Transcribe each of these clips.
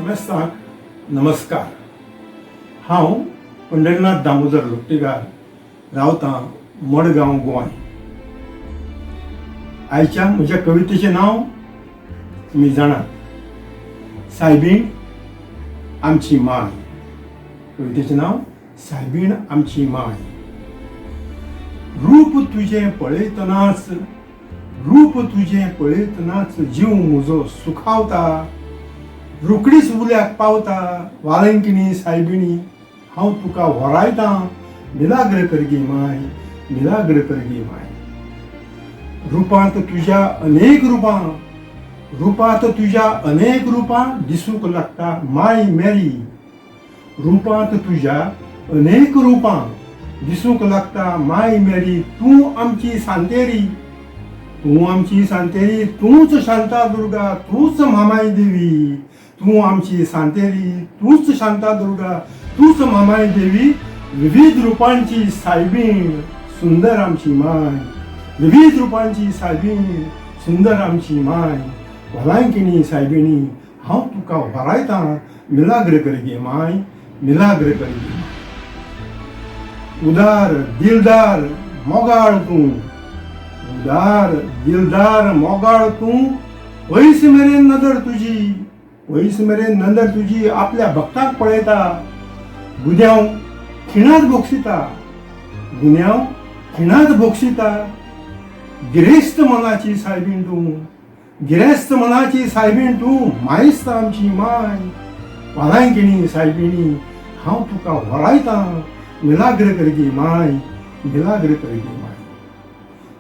समेस्तांक नमस्कार। हांव पंढरीनाथ दामोदर लोट्टेकार रावतां मडगांव गोंय। आयच्या म्हज्या कवितेचें नांव तुमी जाणात, सायबीण आमची माय। कवितेचें नांव सायबीण आमची माय। रूप तुजें पळयतनाच, रूप तुजें पळयतनाच जीव म्हजो सुखावता। रोकडीच उल्याक पावता वाळंकिणी सायबिणी, हांव तुका वरायतां मिलाग्र करगी माय, मिलाग्र करगी माय। रुपांत तुज्या अनेक रुपां, रुपांत तुज्या अनेक रुपां दिसूंक लागता माय मेरी। रुपांत तुज्या अनेक रुपां दिसूंक लागता माय मेरी। तूं आमची सांतेरी, तूं आमची सांतेरी, तूंच शांतादुर्गा, तूंच म्हामाय देवी। तूं आमची सांतेरी, तूंच शांतादुर्गा, तूंच म्हामाय देवी। विविध रुपांची सायबीण सुंदर आमची माय, विविध रुपांची सायबीण सुंदर आमची माय। वलांकिणी सायबिणी, हांव तुका वरायतां मिलाग्र करगे माय, मिलाग्र करगे माय। उदार दिलदार मोगाळ तूं, उदार दिलदार मोगाळ तूं। पयस मेरेन नदर तुजी, पयस मेरेन नदर तुजी आपल्या भक्तांक पळयता। गुन्यांव खिणात बोगसिता, गुन्यांव खिणात बोगसिता। गिरेस्त मनाची सायबीण तूं, गिरेस्त मनाची सायबीण तूं, मायस्त आमची माय। वालांकिणी सायबिणी, हांव तुका वरायतां मिलाग्र करगी माय, मिलाग्र करगी माय।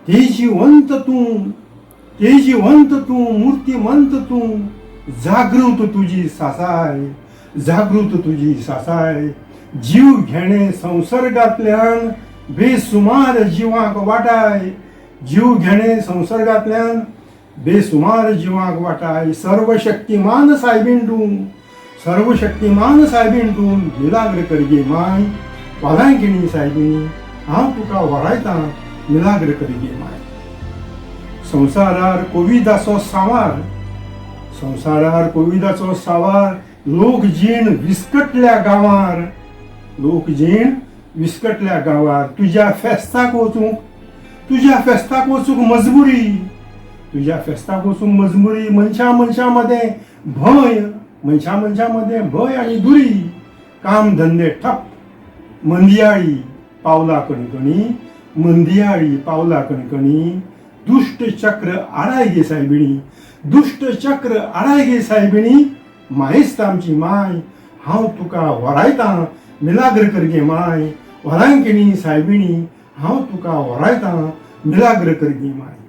तेजिवंत तूं, तेजिवंत तूं, मूर्तिमंत तूं। जागृत तुजी सासाय, जागृत तुजी सासाय। जीव घेणे संसर्गांतल्यान बेसुमार जिवांक वाटाय, जीव घेणे संसर्गांतल्यान बेसुमार जिवांक वाटाय। सर्वशक्तिमान सायबीण तूं, सर्वशक्तिमान सायबीण तूं, मिलाग्र करगे माय। वालांकिणी सायबिणी, हांव तुका वरायतां मिलाग्र करगे माय। संवसारार कोविदाचो सांवार, संवसारार कोविदाचो सांवार। लोक जीण विस्कटल्या गांवार, लोक जीण विस्कटल्या गांवार। तुज्या फेस्ताक वचूंक, तुज्या फेस्ताक वचूंक मजबुरी, तुज्या फेस्ताक वचूंक मजबुरी। मनशां मनशां मदें भंय, मनशां मनशां मदें भंय आनी दुरी। काम धंदे ठप, मंदियाळी पावला कणकणी, मंदियाळी पावला कणकणी। दुष्ट चक्र आडाय गे सायबिणी, दुष्ट चक्र आडाय गे सायबिणी। मायेस्त आमची माय, हांव तुका वरायतां मिलाग्र करगे माय। वरांकिणी सायबिणी, हांव तुका वरायतां मिलाग्र करगी माय।